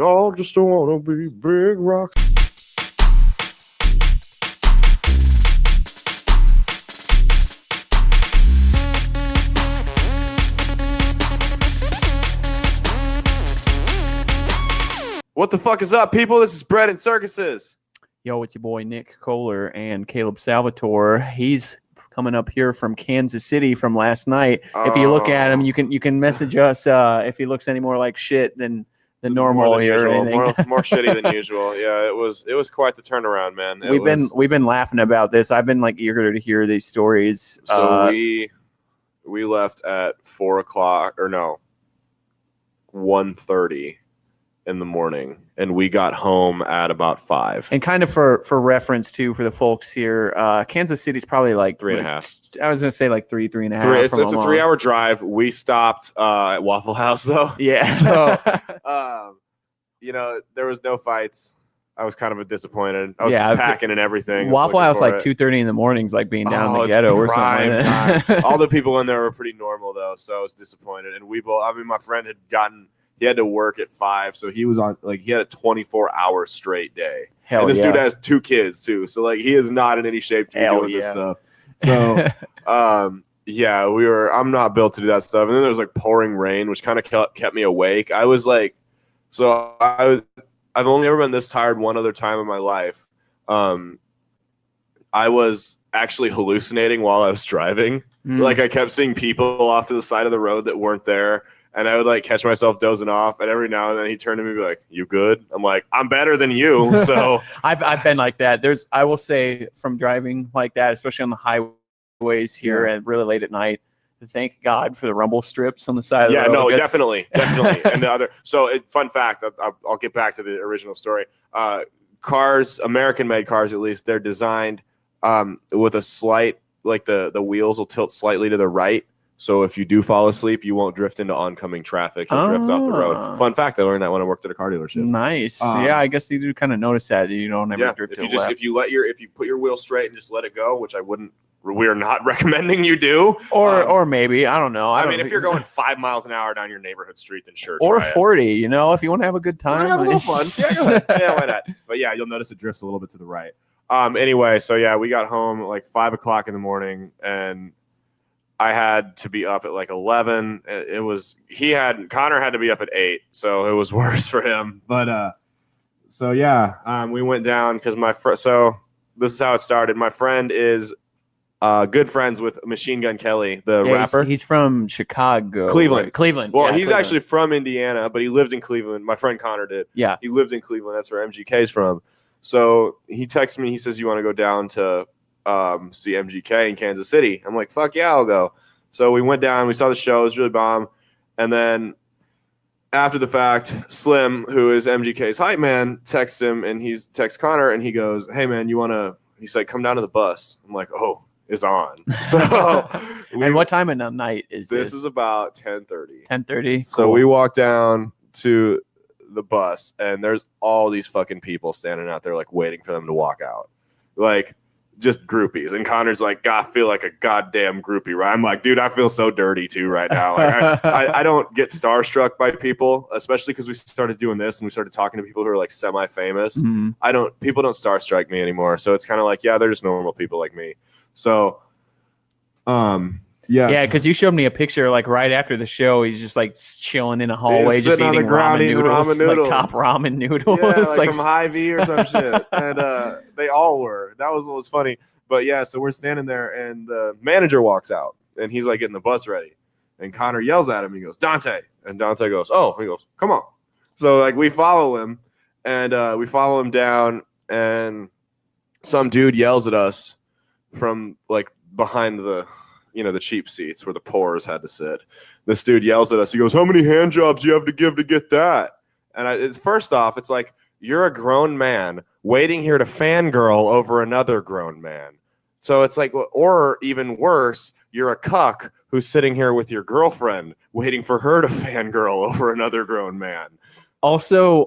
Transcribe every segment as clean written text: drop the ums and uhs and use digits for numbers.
We all just want to be big rock. What the fuck is up, people? This is Bread and Circuses. Yo, it's your boy Nick Kohler and Caleb Salvatore. He's coming up here from Kansas City from last night. If you look at him, you can message us if he looks any more like shit than normal here. Or anything. More shitty than usual. Yeah, it was quite the turnaround, man. We've been laughing about this. I've been like eager to hear these stories. So we left at 1:30 in the morning, and we got home at about 5. And kind of for reference too, for the folks here, Kansas City's probably like 3.5. I was gonna say like three and a half. It's a 3-hour drive. We stopped at Waffle House though. Yeah. So, there was no fights. I was kind of disappointed. I was packing and everything. Waffle House like 2:30 in the mornings, like being down in the ghetto or something. Like time. All the people in there were pretty normal though, so I was disappointed. And my friend he had to work at 5, so he was on he had a 24-hour straight day. Hell, and this dude has 2 kids too, so he is not in any shape to be doing this stuff. So I'm not built to do that stuff. And then there was pouring rain, which kind of kept me awake. I was I've only ever been this tired one other time in my life. I was actually hallucinating while I was driving. I kept seeing people off to the side of the road that weren't there. And I would catch myself dozing off, and every now and then he'd turn to me and be like, "You good?" I'm like, "I'm better than you." So I've been like that. I will say, from driving like that, especially on the highways here and really late at night, thank God for the rumble strips on the side of the road. Yeah, no, definitely. And the other, fun fact, I'll get back to the original story. Cars, American-made cars at least, they're designed with a slight, the wheels will tilt slightly to the right. So if you do fall asleep, you won't drift into oncoming traffic. You'll drift off the road. Fun fact, I learned that when I worked at a car dealership. Nice. I guess you do kind of notice that you don't ever drift to the left. If you put your wheel straight and just let it go, which we are not recommending you do. Or maybe, I don't know. I mean, if you're going 5 miles an hour down your neighborhood street, then sure. Or 40, if you want to have a good time. Have a little fun. Yeah, why not? But yeah, you'll notice it drifts a little bit to the right. Anyway, so yeah, we got home at 5 o'clock in the morning, and I had to be up at 11. Connor had to be up at 8, so it was worse for him. But we went down because so this is how it started. My friend is good friends with Machine Gun Kelly, the rapper. He's from Chicago. Cleveland. Well, he's Cleveland. actually from Indiana, but he lived in Cleveland. My friend Connor did. Yeah. He lived in Cleveland. That's where MGK's from. So he texts me. He says, "You want to go down to see MGK in Kansas City?" I'm like, "Fuck yeah, I'll go." So we went down, we saw the show, it was really bomb. And then after the fact, Slim, who is MGK's hype man, texts him, and he texts Connor, and he goes, "Hey man, he's like, come down to the bus." I'm like, "Oh, it's on." So and what time of night is this? This is about 10:30. 10:30. So we walk down to the bus, and there's all these fucking people standing out there waiting for them to walk out. Just groupies. And Connor's like, "God, I feel like a goddamn groupie," right? I'm like, "Dude, I feel so dirty too right now." I don't get starstruck by people, especially because we started doing this and we started talking to people who are semi-famous. Mm-hmm. People don't starstruck me anymore. So it's kind of they're just normal people like me. So, yeah, because you showed me a picture right after the show. He's just chilling in a hallway, just eating ramen noodles, top ramen noodles, yeah, from Hy-Vee or some shit. And they all were. That was what was funny. But yeah, so we're standing there, and the manager walks out, and he's getting the bus ready, and Connor yells at him. He goes, "Dante," and Dante goes, "Oh," he goes, "Come on." So we follow him, and we follow him down, and some dude yells at us from behind the cheap seats where the poors had to sit. This dude yells at us. He goes, "How many hand jobs do you have to give to get that?" And first off, it's you're a grown man waiting here to fangirl over another grown man. So it's or even worse, you're a cuck who's sitting here with your girlfriend waiting for her to fangirl over another grown man. Also,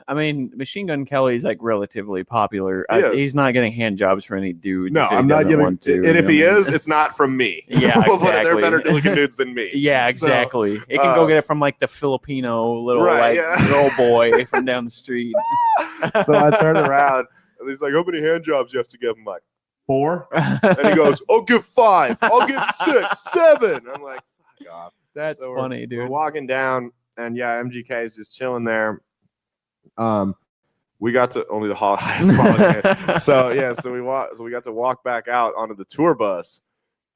I mean, Machine Gun Kelly's like relatively popular. He is. He's not getting hand jobs for any dudes. No, if he I'm not doesn't giving. want to, And if he I mean? is, it's not from me. Yeah, We'll put it, exactly. they're better looking dudes than me. Yeah, exactly. It can go get it from like the Filipino little Right, like yeah. girl boy from down the street. So I turned around and he's like, "How many hand jobs you have to give?" I'm like, 4. And he goes, "I'll give 5. I'll give 6, 7." I'm like, "Fuck off." That's So funny, dude. We're walking down, and yeah, MGK is just chilling there. We got to only the highest quality. So we got to walk back out onto the tour bus,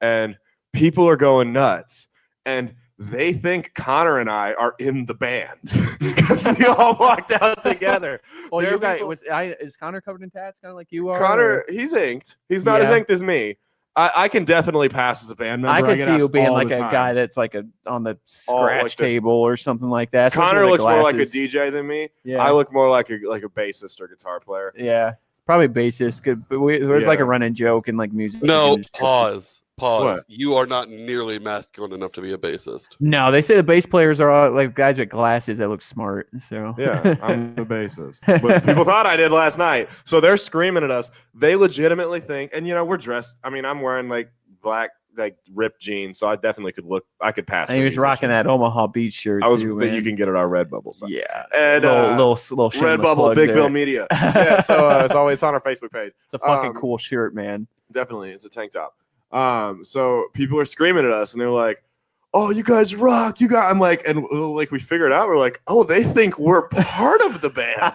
and people are going nuts, and they think Connor and I are in the band because we all walked out together. Well, There you guys people- is Connor covered in tats, kind of like you are? Connor, or- he's inked. He's not as Yeah. inked as me. I can definitely pass as a band member. I could get see you asked being all like the a time. guy that's like on the scratch like the- table or something like that. especially Connor with looks the more like a glasses. DJ than me. Yeah, I look more like a bassist or guitar player. yeah. It's probably bassist. Good, but there's like Yeah. a running joke in like music. No, industry. pause. What? You are not nearly masculine enough to be a bassist. No, they say the bass players are all like guys with glasses that look smart. So Yeah, I'm the bassist. But people thought I did last night. So they're screaming at us. They legitimately think, and we're dressed. I mean, I'm wearing like black, like ripped jeans, so I definitely I could pass. and he was rocking that Omaha Beach shirt. I was too, that man. you can get at our Redbubble site. Yeah, And little shameless Redbubble, plug Big there. Bill Media. Yeah, so it's on our Facebook page. It's a fucking um, cool shirt, man. Definitely, it's a tank top. So people are screaming at us, and they're like, "Oh, you guys rock! You got!" I'm like, and like we figured out, we're like, "Oh, they think we're part of the band."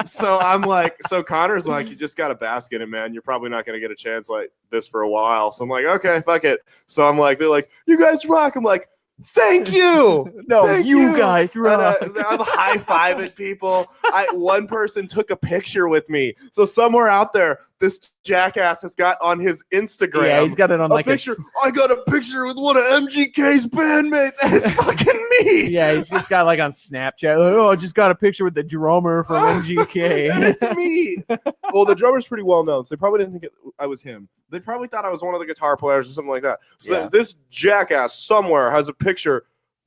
So I'm like, so Connor's like, "You just got to bask in it, man. You're probably not gonna get a chance like this for a while." So I'm like, "Okay, fuck it." So I'm like, they're like, "You guys rock!" I'm like, "Thank you." No, Thank you guys And, rock. I'm high fiving people. One person took a picture with me. So somewhere out there, this jackass has got on his Instagram. Yeah, he's got it on a like picture. I got a picture with one of MGK's bandmates, and it's fucking me. Yeah, he's just got like on Snapchat. Like, oh, I just got a picture with the drummer from MGK. And it's me. Well, the drummer's pretty well known, so they probably didn't think I was him. They probably thought I was one of the guitar players or something like that. So Yeah. this jackass somewhere has a picture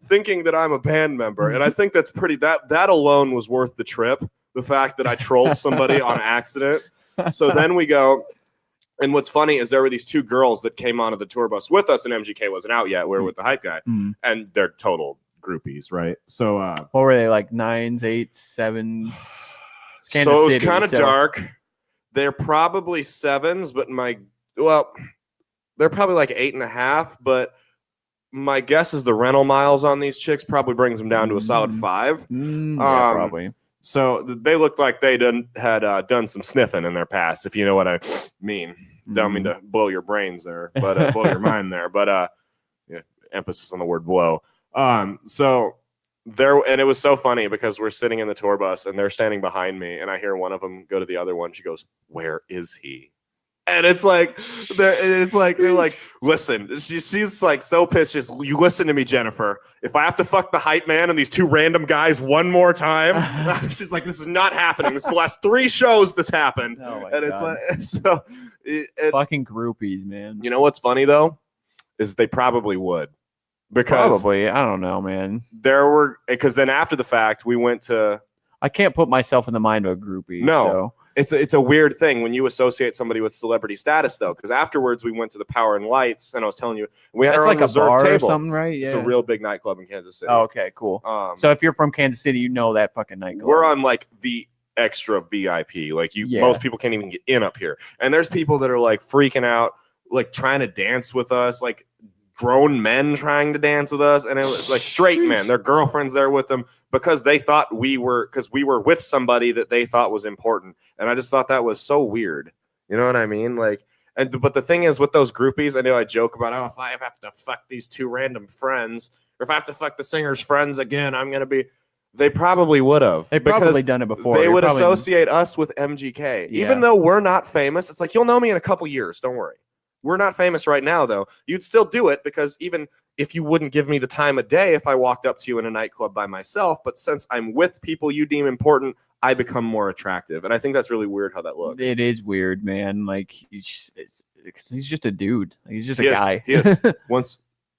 thinking that I'm a band member, and I think that's pretty. That alone was worth the trip. The fact that I trolled somebody on accident. So then we go. And what's funny is there were these 2 girls that came onto the tour bus with us, and MGK wasn't out yet. We were with the hype guy, and they're total groupies, right? So, What were they, like 9s, 8s, 7s? It's so Kansas it was City, kind of so- dark. They're probably 7s, but they're probably like 8.5. But my guess is the rental miles on these chicks probably brings them down to a solid 5. Yeah, probably. So they looked like they had done some sniffing in their past, if you know what I mean. Don't mean to blow your brains there, but blow your mind there. But yeah, emphasis on the word blow. So there, and it was so funny because we're sitting in the tour bus and they're standing behind me, and I hear one of them go to the other one. She goes, "Where is he?" And it's like they're like, listen. She's like so pissed. She's, "You listen to me, Jennifer. If I have to fuck the hype man and these 2 random guys one more time," she's like, "This is not happening. This is the last 3 shows this happened." Oh my And it's God. like, so Fucking groupies, man. you know what's funny though, is they probably would, because Probably. I don't know, man. because then after the fact we went to. I can't put myself in the mind of a groupie. No. So. It's a weird thing when you associate somebody with celebrity status, though, because afterwards we went to the Power and Lights, and I was telling you we had That's our like own a reserved bar table. or something, right? Yeah. It's a real big nightclub in Kansas City. Oh, okay, cool. So if you're from Kansas City, you know that fucking nightclub. we're on like the extra VIP. Like Yeah. most people can't even get in up here, and there's people that are like freaking out, like trying to dance with us, like grown men trying to dance with us, and it was like straight men, their girlfriends there with them, because they thought we were with somebody that they thought was important. And I just thought that was so weird. You know what I mean? Like, but the thing is with those groupies, I know I joke about, oh, if I have to fuck these 2 random friends, or if I have to fuck the singer's friends again, I'm gonna be. They probably would have. They've probably done it before. They They're would probably- associate us with MGK, Yeah. even though we're not famous. It's like, you'll know me in a couple years. Don't worry. We're not famous right now, though. You'd still do it, because even if you wouldn't give me the time of day if I walked up to you in a nightclub by myself, but since I'm with people you deem important, I become more attractive. And I think that's really weird how that looks. It is weird, man. Like he's just a dude. He's just a He is. guy. He is.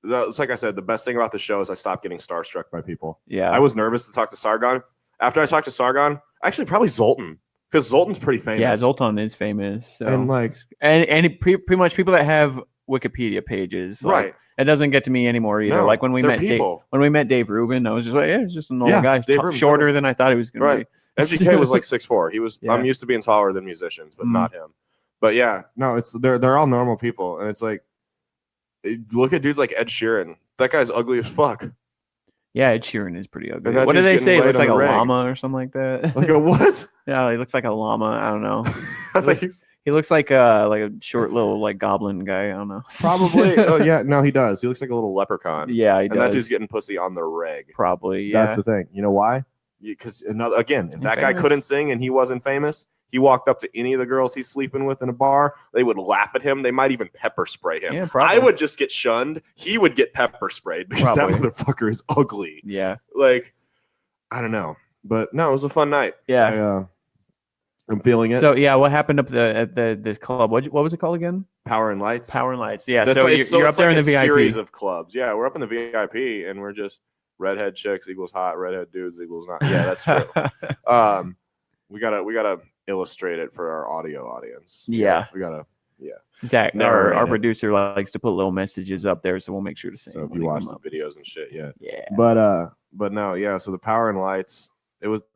It's like I said, the best thing about the show is I stopped getting starstruck by people. Yeah. I was nervous to talk to Sargon. After I talked to Sargon, actually probably Zoltan, because Zoltan's pretty famous. Yeah, Zoltan is famous. So. And like, and pretty much people that have Wikipedia pages, like, right? It doesn't get to me anymore either. No, like when we they're met people. when we met Dave Rubin, I was just like, yeah, it's just a normal guy, Dave Rubin, shorter than I thought he was going right. to be. MGK was like 6'4". He was. Yeah. I'm used to being taller than musicians, but not him. But yeah, no, it's they're all normal people, and it's like, look at dudes like Ed Sheeran. That guy's ugly as fuck. Yeah, Ed Sheeran is pretty ugly. And What do they dude's say? It getting looks laid like on a the reg. llama or something like that. Like a what? Yeah, he looks like a llama. I don't know. I think he's He looks like a short little like goblin guy. I don't know. probably. Oh yeah, no, he does. He looks like a little leprechaun. Yeah, he and that does. dude's getting pussy on the reg. Probably. Yeah. That's the thing. You know why? Because another again, if that guy famous. couldn't sing and he wasn't famous, he walked up to any of the girls he's sleeping with in a bar, they would laugh at him. They might even pepper spray him. Yeah, probably. I would just get shunned. He would get pepper sprayed because Probably. that motherfucker is ugly. Yeah. Like, I don't know. But no, it was a fun night. Yeah. I'm feeling it. So yeah, what happened up at this club? What was it called again? Power and Lights. Power and Lights. Yeah. That's So like- you're up it's there like in the a VIP. series of clubs. Yeah, we're up in the VIP and we're just redhead chicks equals hot, redhead dudes equals not. Yeah, that's true. We gotta illustrate it for our audio audience. Yeah. We gotta. Zach, Never our read it. producer likes to put little messages up there, so we'll make sure to say. So them if when you they watch come the up. videos and shit, yeah. Yeah. But no, yeah. So the Power and Lights.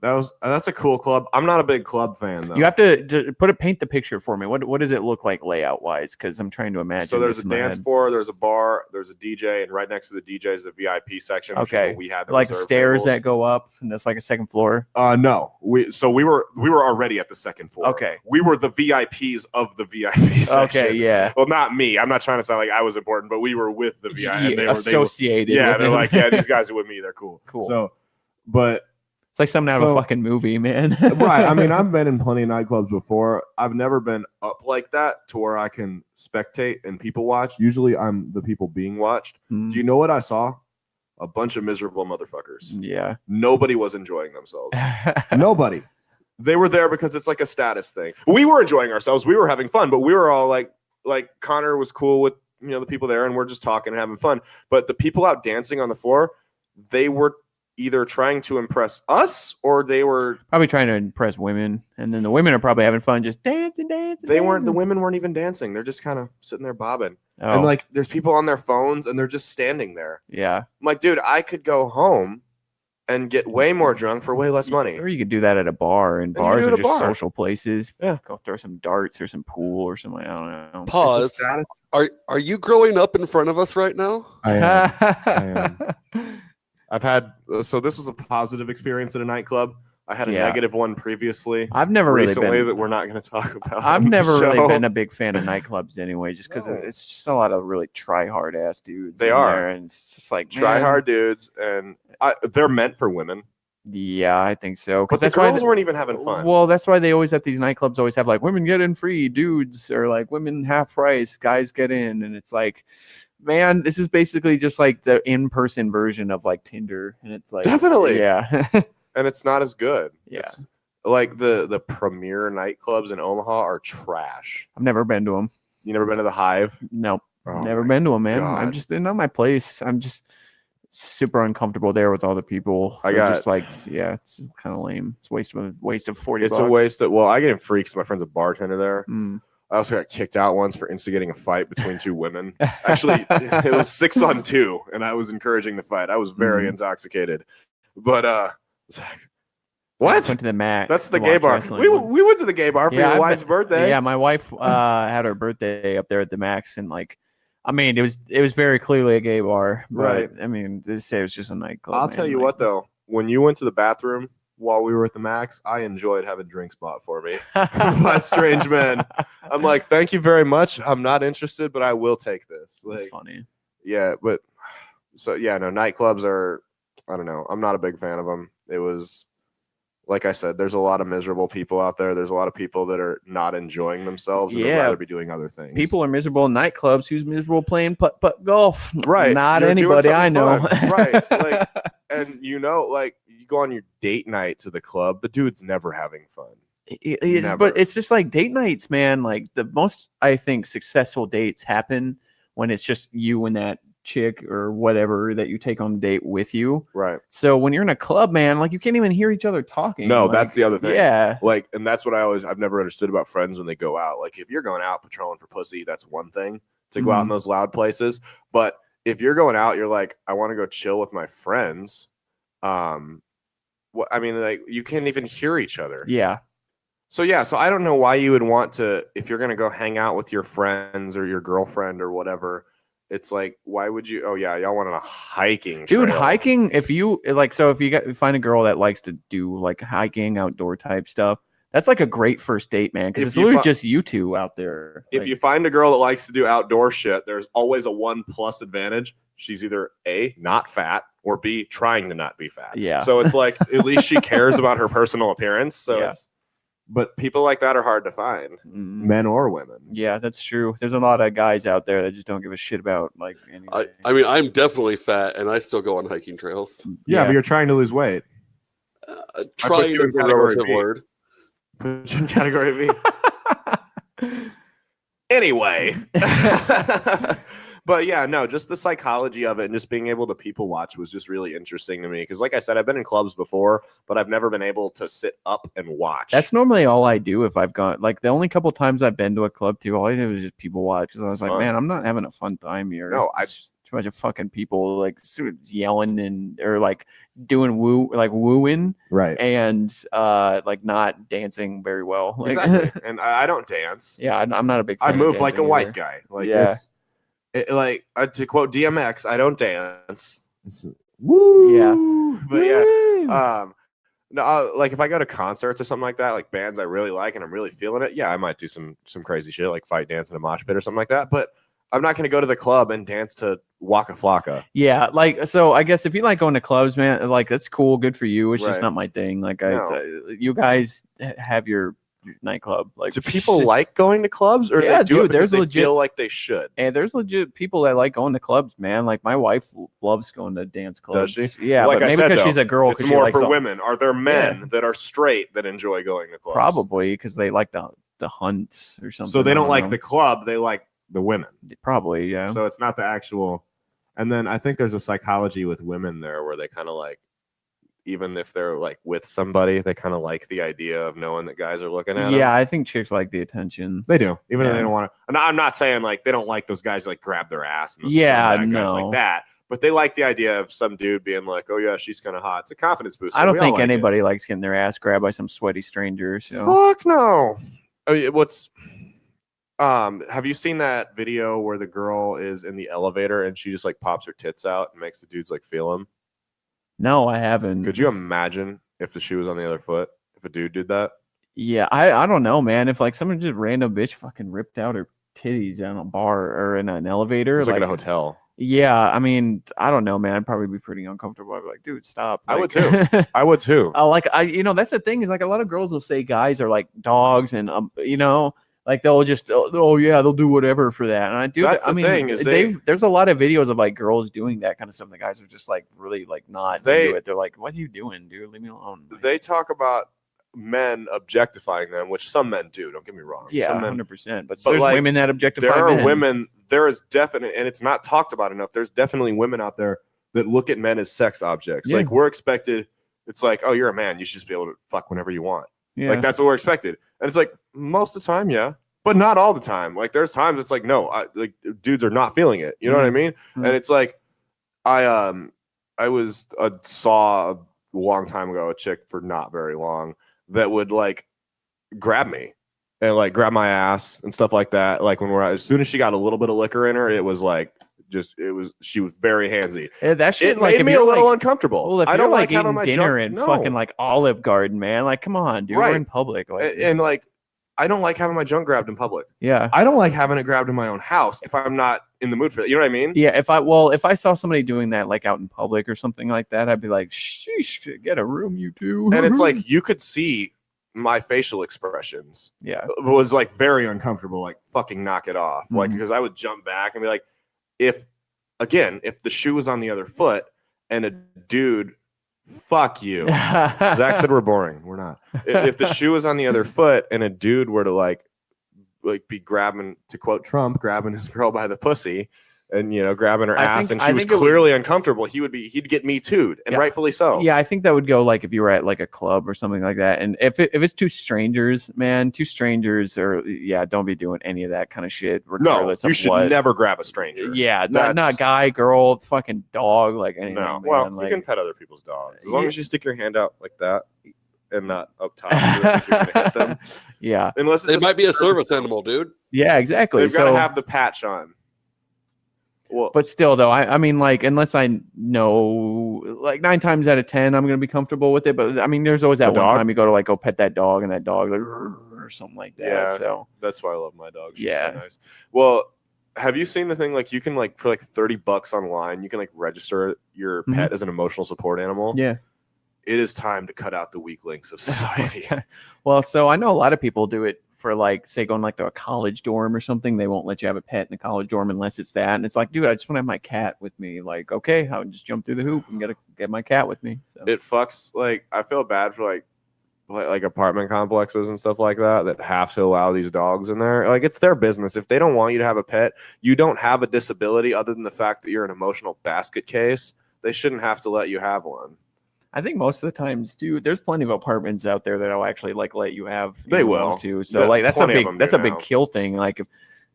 That's a cool club. I'm not a big club fan though. You have to paint the picture for me. What does it look like layout wise? Because I'm trying to imagine. So there's this a in my dance head. floor, there's a bar, there's a DJ, and right next to the DJ is the VIP section. Which is Okay. what we had the Like reserve stairs tables. that go up, and that's like a second floor. No, we were already at the second floor. Okay. We were the VIPs of the VIP section. Okay, yeah. Well, not me. I'm not trying to sound like I was important, but we were with the VIP. And they were associated. yeah, with they're them. like, yeah, these guys are with me. They're cool. Cool. So, but It's like something out of a fucking movie, man. right. I mean, I've been in plenty of nightclubs before. I've never been up like that to where I can spectate and people watch. Usually, I'm the people being watched. Mm, Do you know what I saw? A bunch of miserable motherfuckers. yeah. Nobody was enjoying themselves. Nobody. They were there because it's like a status thing. We were enjoying ourselves. We were having fun, but we were all like Connor was cool with the people there, and we're just talking and having fun. But the people out dancing on the floor, they were either trying to impress us or they were. Probably trying to impress women, and then the women are probably having fun, just dancing. They weren't. The women weren't even dancing. They're just kind of sitting there bobbing, Oh, and like there's people on their phones, and they're just standing there. yeah. I'm like, dude, I could go home and get way more drunk for way less money. Or you could do that at a bar, and You bars do it are at a just bar. social places. Yeah. Go throw some darts or some pool or something. I don't know. It's a Pause. status. Are you growing up in front of us right now? I've had so this was a positive experience at a nightclub. I had a Yeah. negative one previously. I've never really Recently been. that we're not going to talk about. I've on the never really show. been a big fan of nightclubs anyway, just because No. it's just a lot of really try hard ass dudes. They in are. there, and it's just like try man, hard dudes, and they're meant for women. Yeah, I think so. But Because the that's why. girls weren't even having fun. Well, that's why they always at these nightclubs always have like women get in free, dudes, or like women half price, guys get in, and it's like, man, this is basically just like the in-person version of like Tinder, and it's like Definitely. yeah, And it's not as good. Yeah. It's, like the premier nightclubs in Omaha are trash. I've never been to them. You never been to the Hive? Nope, Oh never my been to them, man. God. I'm just they're not my place. I'm just super uncomfortable there with all the people. I They're got- just like it's kind of lame. It's a waste of 40 It's bucks. a waste of. Well, I get in freaks. My friend's a bartender there. Mm. I also got kicked out once for instigating a fight between two women. Actually, it was 6-on-2, and I was encouraging the fight. I was very Mhm. intoxicated. But Zach, So I what? went to the Mac. That's the to gay watch bar. wrestling We once. went to the gay bar for Yeah, your I've wife's been- birthday. Yeah, my wife had her birthday up there at the Max, and like, I mean, it was very clearly a gay bar, but Right. I mean, this it was just a nightclub. I'll man. tell you like, what, though. When you went to the bathroom while we were at the Max, I enjoyed having drinks bought for me by strange men. I'm like, thank you very much. I'm not interested, but I will take this. That's Like, funny. yeah, but so yeah, no, nightclubs are. I don't know. I'm not a big fan of them. It was. Like I said, there's a lot of miserable people out there. There's a lot of people that are not enjoying themselves and would Yeah. rather be doing other things. People are miserable in nightclubs. Who's miserable playing putt golf? Right. Not You're doing anybody I something know. fun. Right. Like, and like you go on your date night to the club, the dude's never having fun. Never. But it's just like date nights, man. Like the most, I think, successful dates happen when it's just you and that chick or whatever that you take on a date with you. Right. So when you're in a club, man, like you can't even hear each other talking. No, like, that's the other thing. Yeah. Like, and that's what I've never understood about friends when they go out. Like, if you're going out patrolling for pussy, that's one thing to go out in those loud places. But if you're going out, you're like, I want to go chill with my friends. I mean, like, you can't even hear each other. Yeah. So I don't know why you would want to, if you're going to go hang out with your friends or your girlfriend or whatever, it's like, why would you? Oh yeah, y'all went on a hiking trail. Dude, hiking, if you like, so if you find a girl that likes to do like hiking, outdoor type stuff, that's like a great first date, man, because it's literally just you two out there. If you find a girl that likes to do outdoor shit, there's always a 1+ advantage. She's either A, not fat, or B, trying to not be fat. Yeah. So it's like, at least she cares about her personal appearance. So Yeah. But people like that are hard to find, men or women. Yeah, that's true. There's a lot of guys out there that just don't give a shit about like anything. I mean, I'm definitely fat, and I still go on hiking trails. Yeah, but you're trying to lose weight. Trying is a relative word. Put you in category B. Anyway. But yeah, no, just the psychology of it and just being able to people watch was just really interesting to me. Because like I said, I've been in clubs before, but I've never been able to sit up and watch. That's normally all I do if I've gone. Like the only couple times I've been to a club too, all I did was just people watch. Because I was like, man, I'm not having a fun time here. No, it's too much of fucking people like yelling and or like doing wooing, right, and like not dancing very well. Like, exactly. And I don't dance. Yeah, I'm not a big fan I move like a either. white guy. Like to quote DMX, I don't dance. Woo! Yeah. But yeah. No, like if I go to concerts or something like that, like bands I really like and I'm really feeling it, yeah, I might do some crazy shit like fight dance in a mosh pit or something like that. But I'm not going to go to the club and dance to Waka Flocka. Yeah, like so. I guess if you like going to clubs, man, like that's cool, good for you. It's just Right. not my thing. Like No. you guys have your nightclub. Like, do people like going to clubs, or Yeah, they do dude, it because there's they legit- feel like they should? And there's legit people that like going to clubs, man. Like my wife loves going to dance clubs. Does she? Yeah, Like but I maybe said, because though, she's a girl. It's 'cause she more likes for all- women. Are there men that are straight that enjoy going to clubs? Probably because they like the hunt or something. So they I don't like know. the club; they like the women. Probably, yeah. So it's not the actual. And then I think there's a psychology with women there where they kind of like, even if they're like with somebody, they kind of like the idea of knowing that guys are looking at them. Yeah, I think chicks like the attention. They do, even Yeah. if they don't want to. And I'm not saying like they don't like those guys who, like grab their ass and the Yeah, scumbag guys no. like that. But they like the idea of some dude being like, "Oh yeah, she's kind of hot." It's a confidence booster. I don't We all think like it. anybody likes getting their ass grabbed by some sweaty stranger. So Fuck no. I mean, have you seen that video where the girl is in the elevator and she just like pops her tits out and makes the dudes like feel them? no, I haven't. Could you imagine if the shoe was on the other foot? If a dude did that? Yeah, I don't know, man. If like someone just random bitch fucking ripped out her titties in a bar or in an elevator, It's like at a hotel. Yeah, I mean, I don't know, man. I'd probably be pretty uncomfortable. I'd be like, dude, stop. I would Like- too. I would too. that's the thing is like a lot of girls will say guys are like dogs and like they'll just they'll do whatever for that. And I do. That's I the mean, thing is there's a lot of videos of like girls doing that kind of stuff. The guys are just like really like not into it. They're like, what are you doing, dude? Leave me alone. Like, They talk about men objectifying them, which some men do. Don't get me wrong. yeah, Some men, 100%. But But, there's like, women that objectify there are men. women. There is definite, and it's not talked about enough. There's definitely women out there that look at men as sex objects. Yeah. Like we're expected. It's like, oh, you're a man. You should just be able to fuck whenever you want. Yeah. Like that's what we're expected. And it's like most of the time, yeah, but not all the time. Like there's times it's like, no, like dudes are not feeling it. You know what I mean? Mhm. And it's like, I saw a long time ago a chick for not very long that would like grab me and like grab my ass and stuff like that. Like when as soon as she got a little bit of liquor in her, it was like she was very handsy. That shit It like made if me you're a little like, uncomfortable. well, if I you're don't like having eating my dinner junk- in no. fucking like Olive Garden, man, like come on, dude, Right. we're in public. Like, And like I don't like having my junk grabbed in public. yeah. I don't like having it grabbed in my own house if I'm not in the mood for it. You know what I mean? Yeah, if I saw somebody doing that like out in public or something like that, I'd be like, sheesh, get a room, you two. And it's like you could see my facial expressions. yeah, It was like very uncomfortable, like fucking knock it off. Like Mhm. because I would jump back and be like, if the shoe was on the other foot and a dude, fuck you. Zach said we're boring. We're not. If the shoe was on the other foot and a dude were to like be grabbing, to quote Trump, grabbing his girl by the pussy, and grabbing her I ass, think- and I she was think it would- clearly uncomfortable, he'd get me too'd, and Yeah. rightfully so. Yeah, I think that would go like if you were at like a club or something like that. And if it's two strangers, man, don't be doing any of that kind of shit. No, Regardless you of should what. never grab a stranger. Yeah, That's- not guy, girl, fucking dog, like anything. No, man. well, like, you can pet other people's dogs as long Yeah. as you stick your hand out like that and not up top. So they think you're gonna hit them. Yeah, Unless It might be a service animal, dude. yeah, exactly. They've got to So, have the patch on. Well, but still, though, I mean, like, unless I know, like, 9 times out of 10, I'm gonna be comfortable with it. But I mean, there's always that The one dog? time you go to like go pet that dog, and that dog like or something like that. Yeah. So that's why I love my dog. She's Yeah. so nice. Well, have you seen the thing like you can like for like $30 online, you can like register your Mhm. pet as an emotional support animal? yeah. It is time to cut out the weak links of society. Well, so I know a lot of people do it for like, say, going like to a college dorm or something. They won't let you have a pet in a college dorm unless it's that. And it's like, dude, I just want to have my cat with me. Like, okay, I would just jump through the hoop and get my cat with me. So. It fucks like I feel bad for like apartment complexes and stuff like that have to allow these dogs in there. Like it's their business. If they don't want you to have a pet, you don't have a disability other than the fact that you're an emotional basket case. They shouldn't have to let you have one. I think most of the times, dude, there's plenty of apartments out there that'll actually like let you have They will. animals too. So like that's a Plenty of big them that's do a big now. kill thing. Like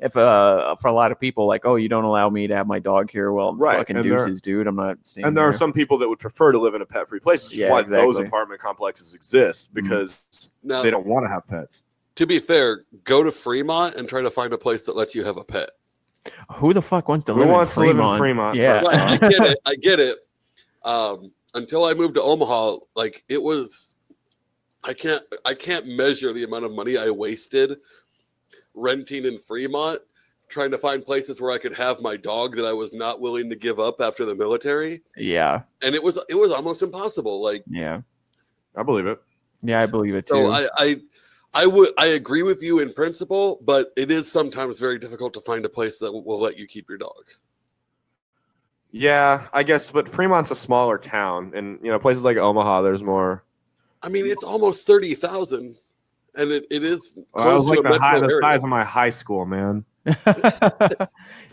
if for a lot of people, like, oh, you don't allow me to have my dog here. Well, Right, fucking and there- deuces, dude. I'm not staying And there there. are some people that would prefer to live in a pet-free place, which is Yeah, why those exactly. apartment complexes exist because Now, they don't want to have pets. to be fair, go to Fremont and try to find a place that lets you have a pet. Who the fuck wants to Who live wants in to live in Fremont? Fremont, Yeah. first Like, I get it. Until I moved to Omaha, like it was, I can't measure the amount of money I wasted renting in Fremont, trying to find places where I could have my dog that I was not willing to give up after the military, Yeah. and it was almost impossible. Like, Yeah. I believe it. Yeah, I believe it so too. I agree with you in principle, but it is sometimes very difficult to find a place that will let you keep your dog. Yeah, I guess, but Fremont's a smaller town, and places like Omaha, there's more. I mean, it's almost 30,000, and it is Well, close that was to like a metro the area. size of my high school, man. It's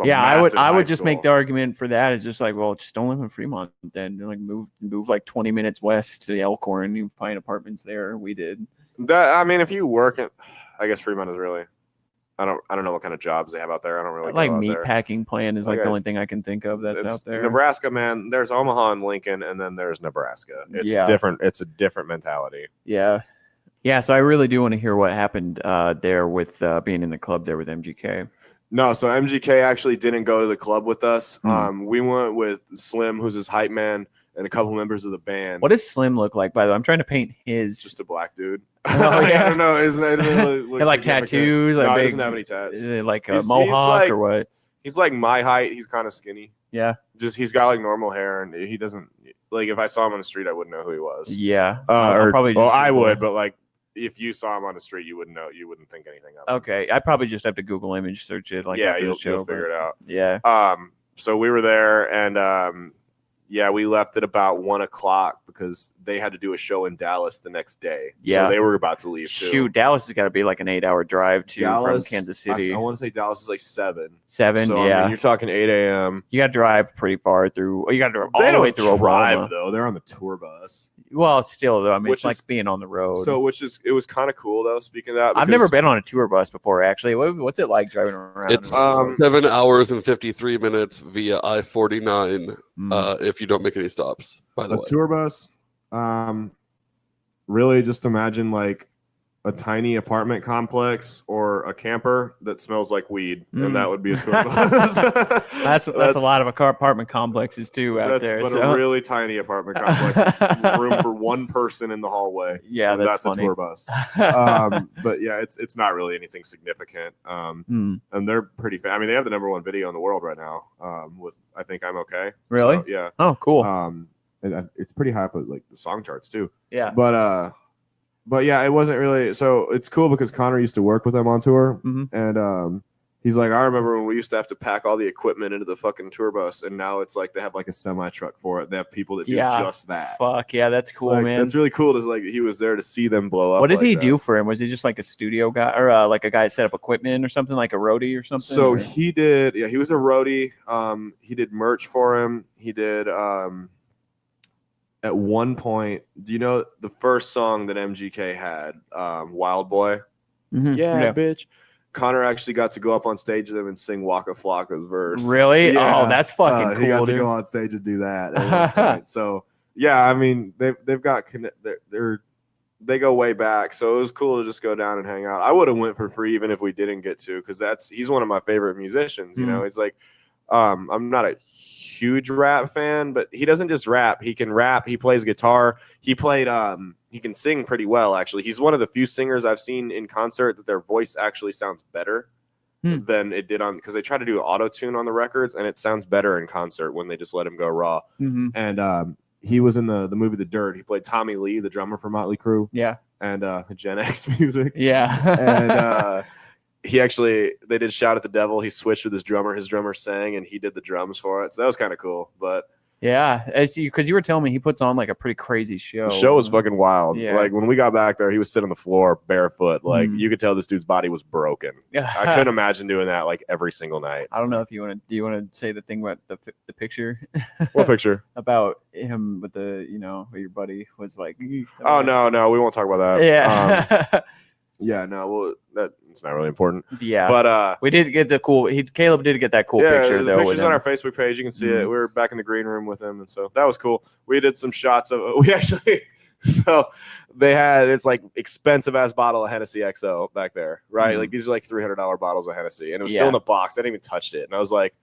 a Yeah, massive I high would just make school. the argument for that. It's just like, well, just don't live in Fremont then. Like move like 20 minutes west to the Elkhorn. You can find apartments there. We did. That I mean, if you work at, I guess Fremont is really. I don't know what kind of jobs they have out there. I don't really Like go out meat there. packing plant is like the Okay. only thing I can think of that's It's out there. Nebraska, man. There's Omaha and Lincoln, and then there's Nebraska. It's Yeah. different. It's a different mentality. Yeah. Yeah, so I really do want to hear what happened there with being in the club there with MGK. No, so MGK actually didn't go to the club with us. Hmm. We went with Slim, who's his hype man, and a couple members of the band. What does Slim look like, by the way? I'm trying to paint his. Just a black dude. Oh, yeah. I don't know. It doesn't really look He like significant. tattoos, No, like he big, doesn't have any tats. is it like a He's mohawk like- or what? He's like my height. He's kind of skinny. Yeah. Just he's got like normal hair, and he doesn't like. If I saw him on the street, I wouldn't know who he was. Yeah. Or probably well, just I Google would, him. but like if you saw him on the street, you wouldn't know. You wouldn't think anything of him. Okay, I probably just have to Google image search it. Like yeah, after the you'll show, figure it out. Yeah. So we were there, and yeah, we left at about 1:00 because they had to do a show in Dallas the next day. Yeah. So they were about to leave too. Shoot, Dallas has got to be like an 8-hour drive to Dallas, from Kansas City. I want to say Dallas is like 7. 7, So, yeah. I mean, you're talking 8 a.m. You got to drive pretty far through. You got to drive all They the way don't through drive Oklahoma. though. They're on the tour bus. Well, still though, I mean, Which it's like is- being on the road. So it was kind of cool though. Speaking of that, I've never because- been on a tour bus before. Actually, what's it like driving around? It's 7 hours and 53 minutes via I-49 Mm. if you don't make any stops, by the a way. tour bus. Really, just imagine like a tiny apartment complex or a camper that smells like weed, Mm. and that would be a tour bus. That's a lot of apartment complexes too out That's there. but So. a really tiny apartment complex, with room for one person in the hallway. Yeah, and that's a funny. tour bus. But yeah, it's not really anything significant. Mm. And they're pretty. I mean, they have the #1 video in the world right now. With I think I'm okay. Really? So, yeah. Oh, cool. And it's pretty high up at like the song charts too. Yeah. But yeah, it wasn't really. So it's cool because Connor used to work with them on tour, Mhm. and He's like, I remember when we used to have to pack all the equipment into the fucking tour bus, and now it's like they have like a semi truck for it. They have people that do just that. Fuck yeah, that's cool, like, man. That's really cool. Is like he was there to see them blow up. What did like he that. do for him? Was he just like a studio guy, or like a guy that set up equipment or something, like a roadie or something? So or? he did. Yeah, he was a roadie. He did merch for him. He did. At one point, do you know the first song that MGK had, Wild Boy? Mm-hmm. Yeah, bitch. Connor actually got to go up on stage with him and sing Waka Flocka's verse. Really? Yeah. Oh, that's fucking cool, He got dude. to go on stage and do that at one point. So yeah, I mean they've got they go way back. So it was cool to just go down and hang out. I would have went for free even if we didn't get to, because he's one of my favorite musicians. You know, it's like I'm not a huge rap fan, but he doesn't just rap. He can rap. He plays guitar. He can sing pretty well, actually. He's one of the few singers I've seen in concert that their voice actually sounds better than it did on, because they try to do auto-tune on the records, and it sounds better in concert when they just let him go raw. And he was in the movie The Dirt. He played Tommy Lee, the drummer for Motley Crue. Yeah. And the Gen X music. Yeah. And they did Shout at the Devil. He switched with his drummer sang, and he did the drums for it. So that was kind of cool. But yeah, because you were telling me he puts on like a pretty crazy show. the show was fucking wild. Yeah. Like when we got back there, he was sitting on the floor barefoot. Like you could tell this dude's body was broken. I couldn't imagine doing that like every single night. I don't know if you want to. Do you want to say the thing about the picture? What picture? About him with the where your buddy was like. Oh no, we won't talk about that. Yeah. Yeah, no, well, it's not really important. Yeah, but we did get the cool. Caleb did get that cool picture the though. picture's on our Facebook page. You can see it. We were back in the green room with him, and so that was cool. We did some shots of. We actually, so they had it's like expensive ass bottle of Hennessy XO back there, right? Like these are like $300 bottles of Hennessy, and it was still in the box. I didn't even touch it, and I was like,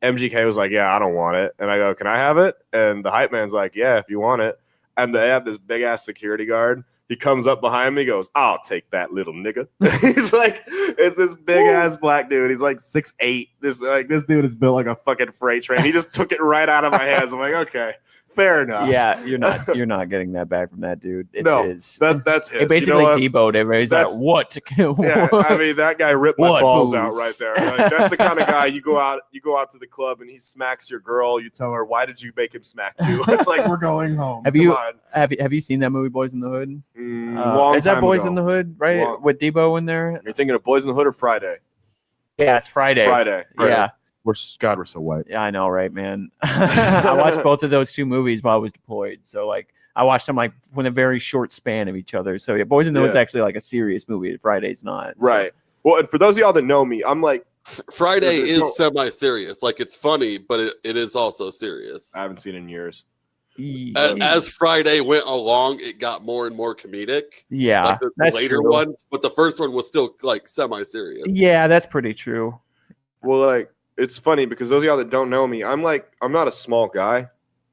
MGK was like, yeah, I don't want it, and I go, can I have it? And the hype man's like, yeah, if you want it, and they have this big ass security guard. He comes up behind me, goes, I'll take that little nigga. He's like, it's this big ass black dude. He's like 6'8". This dude is built like a fucking freight train. He just took it right out of my hands. I'm like, okay, fair enough. Yeah, you're not getting that back from that dude. It's his. That's his. It basically deboed him. He's like, what? Yeah, I mean, that guy ripped my balls out right there. Like, that's the kind of guy you go out to the club and he smacks your girl. You tell her, why did you make him smack you? It's like, we're going home. Have you seen that movie Boys in the Hood? Long is that time Boys ago. in the Hood, right? With Debo in there? You're thinking of Boys in the Hood or Friday? Yeah, it's Friday. Yeah. We're so white. Yeah, I know, right, man? I watched both of those two movies while I was deployed. So, like, I watched them, like, in a very short span of each other. So, yeah, Boys in the Hood's actually, like, a serious movie. Friday's not. Right. So. Well, and for those of y'all that know me, I'm like... Friday is semi-serious. Like, it's funny, but it is also serious. I haven't seen it in years. As Friday went along, it got more and more comedic. Yeah, like the later ones, but the first one was still, like, semi-serious. Yeah, that's pretty true. Well, like... It's funny because those of y'all that don't know me, I'm not a small guy.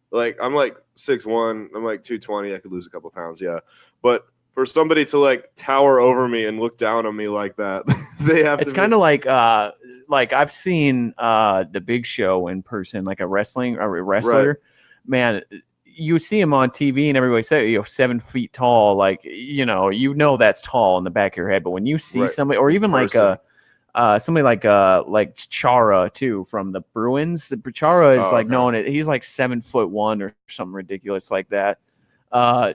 Like, I'm like 6'1", I'm like 220. I could lose a couple pounds, yeah. But for somebody to like tower over me and look down on me like that, they have. It's kind of like I've seen the Big Show in person, like a wrestler. Right. Man, you see him on TV and everybody say 7 feet tall, like that's tall in the back of your head. But when you see somebody, or even somebody like Chara too from the Bruins. The Chara is known. He's like 7'1" or something ridiculous like that.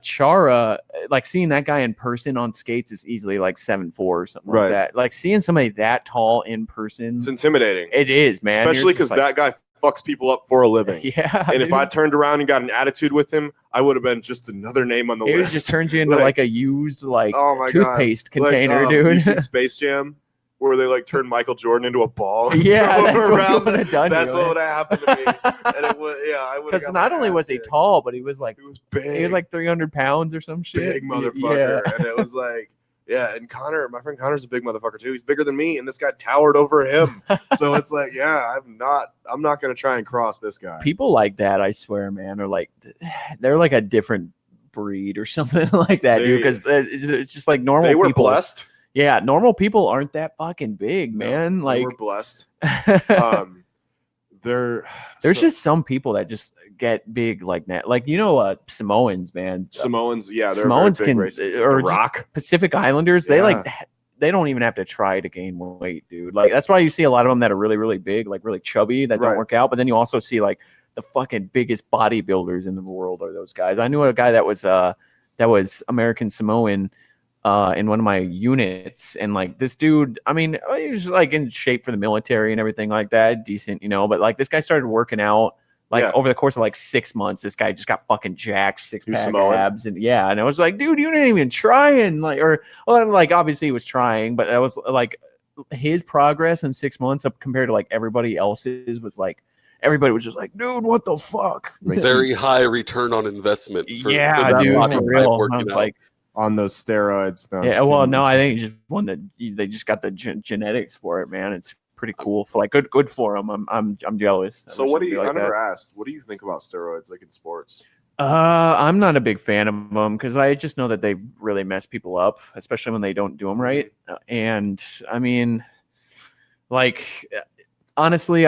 Chara, like seeing that guy in person on skates is easily like 7'4" or something like that. Like seeing somebody that tall in person, it's intimidating. It is, man. Especially because that guy fucks people up for a living. Yeah. And if I turned around and got an attitude with him, I would have been just another name on the list. It just turns you into like a used toothpaste container, like, dude. You seen Space Jam? Where they like turned Michael Jordan into a ball. Yeah, that's what would have happened to me. And it was, I would. Because not only was he tall, but he was big. He was like 300 pounds or some shit. Big motherfucker. Yeah. And it was like, and Connor, my friend Connor's a big motherfucker too. He's bigger than me, and this guy towered over him. So it's like, I'm not gonna try and cross this guy. People like that, I swear, man, are like, they're like a different breed or something like that, dude. Because it's just like normal. They were people. Blessed. Yeah, normal people aren't that fucking big, man. Like we're blessed. There's just some people that just get big like that. Like Samoans, man. Samoans, they're Samoans very big race. or Rock Pacific Islanders. They they don't even have to try to gain weight, dude. Like that's why you see a lot of them that are really, really big, like really chubby that don't work out. But then you also see like the fucking biggest bodybuilders in the world are those guys. I knew a guy that was American Samoan in one of my units, and like this dude, I mean, he was like in shape for the military and everything like that, decent, but like this guy started working out like over the course of like 6 months. This guy just got fucking jacked, six-pack abs, and and I was like, dude, you didn't even try, and like, like obviously he was trying, but that was like his progress in 6 months up compared to like everybody else's was like. Everybody was just like, dude, what the fuck? Very high return on investment. For dude, for real. I was like, on those steroids. Yeah, well, no, I think just they just got the genetics for it, man. It's pretty cool. For like good for them. I'm jealous. So what do you? I never asked. What do you think about steroids, like in sports? I'm not a big fan of them because I just know that they really mess people up, especially when they don't do them right. And I mean, like. Honestly,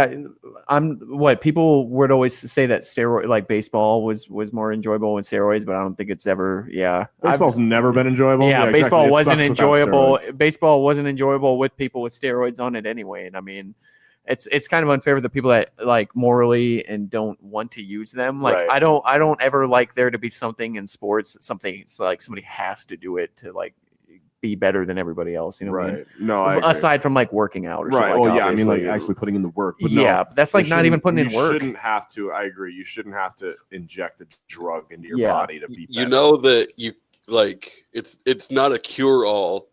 people would always say that steroid like baseball was more enjoyable with steroids, but I don't think it's ever. Yeah, baseball's never been enjoyable. Yeah, baseball wasn't enjoyable. Baseball wasn't enjoyable with people with steroids on it anyway. And I mean, it's kind of unfair for the people that like morally and don't want to use them. Like I don't ever like there to be something in sports, something it's like somebody has to do it to like. Be better than everybody else, what I mean? No, aside from like working out or something. Well, I mean like actually putting in the work. But that's like not even putting in work. You shouldn't have to. I agree. You shouldn't have to inject a drug into your body to be better. You know that you like it's not a cure all.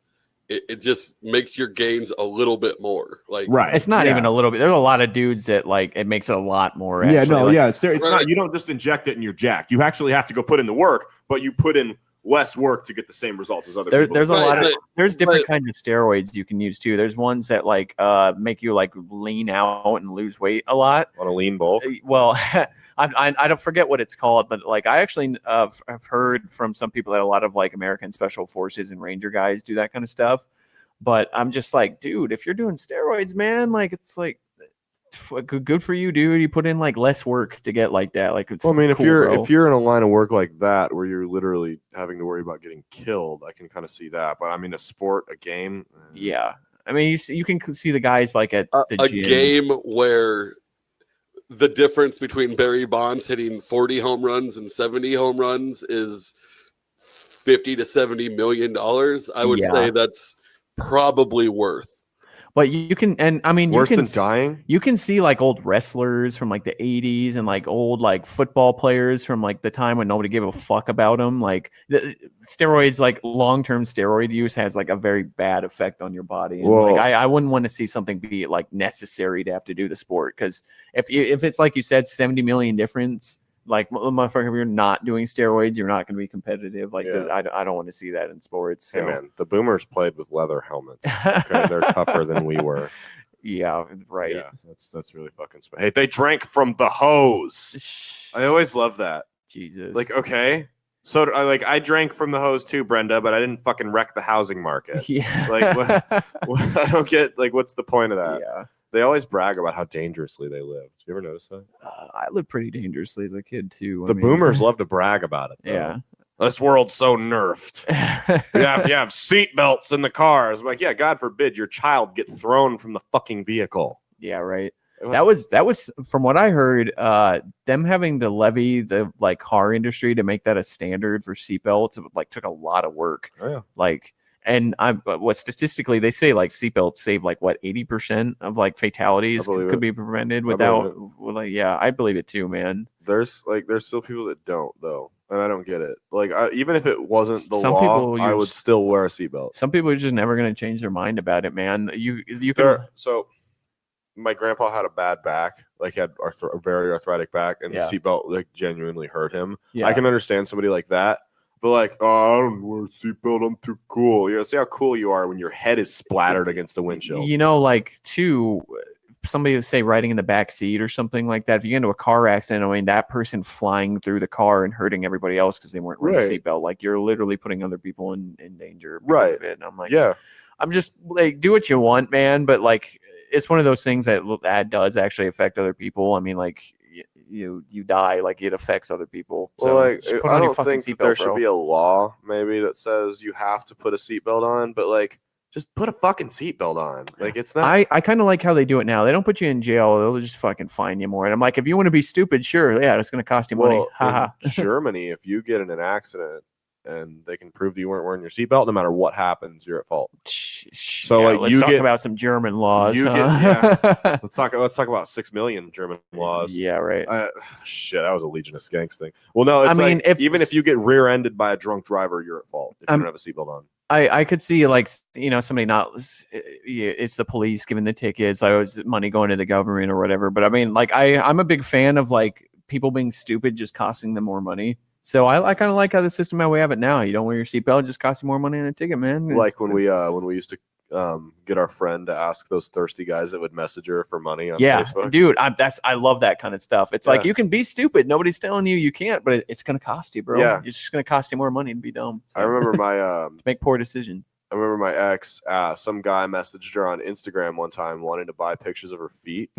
It just makes your gains a little bit more. Like it's not even a little bit. There's a lot of dudes that like it makes it a lot more. Actually. It's not. You don't just inject it and you're jacked. You actually have to go put in the work, but you put in less work to get the same results as other people. There's a lot of there's different kinds of steroids you can use too. There's ones that like make you like lean out and lose weight a lot. On a lean bulk. Well, I don't forget what it's called, but like I actually have heard from some people that a lot of like American Special Forces and Ranger guys do that kind of stuff. But I'm just like, dude, if you're doing steroids, man, like it's like good for you, dude. You put in like less work to get like that. Like, well, I mean, if you're in a line of work like that where you're literally having to worry about getting killed, I can kind of see that. But I mean, a sport, a game, yeah. I mean, you can see the guys like at the a gym. Game where the difference between Barry Bonds hitting 40 home runs and 70 home runs is $50 to $70 million. I would say that's probably worth. But you can, and I mean, worse than dying. You can see like old wrestlers from like the 80s and like old like football players from like the time when nobody gave a fuck about them. Like steroids, like long-term steroid use has like a very bad effect on your body. And like I wouldn't want to see something be like necessary to have to do the sport because if it's like you said, 70 million difference. Like, motherfucker, if you're not doing steroids, you're not going to be competitive. Like, I don't want to see that in sports. So. Hey, man, the boomers played with leather helmets. Okay, they're tougher than we were. Yeah, right. Yeah, that's really fucking special. Hey, they drank from the hose. I always love that. Jesus. Like, okay. So, I drank from the hose too, Brenda, but I didn't fucking wreck the housing market. Yeah. Like, I don't get, like, what's the point of that? Yeah. They always brag about how dangerously they lived. You ever notice that? I lived pretty dangerously as a kid too. The boomers love to brag about it. Though. Yeah, this world's so nerfed. you have seat belts in the cars. I'm like, yeah, God forbid your child get thrown from the fucking vehicle. Yeah, right. That was from what I heard. Them having to levy the like car industry to make that a standard for seatbelts, it like took a lot of work. Oh, yeah. Like. And statistically they say like seatbelts save like what 80% of like fatalities could be prevented without. I believe it too, man. There's still people that don't though, and I don't get it. Like even if it wasn't the law, I would still wear a seatbelt. Some people are just never going to change their mind about it, man. You can. So my grandpa had a bad back, like he had a very arthritic back, and the seatbelt like genuinely hurt him. Yeah. I can understand somebody like that. But like, oh, I don't wear a seatbelt. I'm too cool. See how cool you are when your head is splattered against the windshield. Like somebody would say riding in the back seat or something like that. If you get into a car accident, I mean, that person flying through the car and hurting everybody else because they weren't wearing a seatbelt, like you're literally putting other people in danger because of it. And I'm like, I'm just like, do what you want, man. But like, it's one of those things that does actually affect other people. I mean, like. You die, like it affects other people. So like I don't think there should be a law maybe that says you have to put a seatbelt on, but like just put a fucking seatbelt on. Like it's not. I kind of like how they do it now. They don't put you in jail. They'll just fucking fine you more. And I'm like, if you want to be stupid, sure, yeah, it's going to cost you money. Haha. In Germany, if you get in an accident and they can prove that you weren't wearing your seatbelt, no matter what happens, you're at fault. So like let's you talk get about some German laws. you huh? get let's talk about 6 million German laws. Yeah, right. Shit, that was a Legion of Skanks thing. Well, no, it's I mean, even if you get rear-ended by a drunk driver, you're at fault if you don't have a seatbelt on. I could see like somebody not it's the police giving the tickets. I was money going to the government or whatever. But I mean, like I'm a big fan of like people being stupid just costing them more money. So I kind of like how the system how we have it now. You don't wear your seatbelt, it just costs you more money in a ticket, man. Like when we used to get our friend to ask those thirsty guys that would message her for money on Facebook. Dude, I love that kind of stuff. It's like you can be stupid. Nobody's telling you can't, but it's gonna cost you, bro. Yeah. It's just gonna cost you more money to be dumb. So. I remember my make poor decisions. I remember my ex, some guy messaged her on Instagram one time wanting to buy pictures of her feet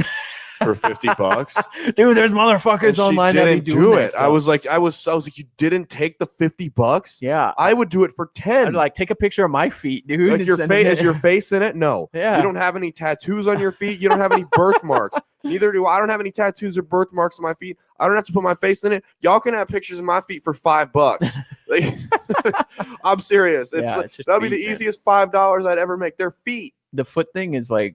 for $50. Dude, there's motherfuckers online that didn't do it. I was like, you didn't take the $50? Yeah. I would do it for 10. I'd like take a picture of my feet, dude. Like is your face in it? No. Yeah. You don't have any tattoos on your feet. You don't have any birthmarks. Neither do I. I don't have any tattoos or birthmarks on my feet. I don't have to put my face in it. Y'all can have pictures of my feet for $5. Like, I'm serious. That'd be the easiest $5 I'd ever make. Their feet. The foot thing is like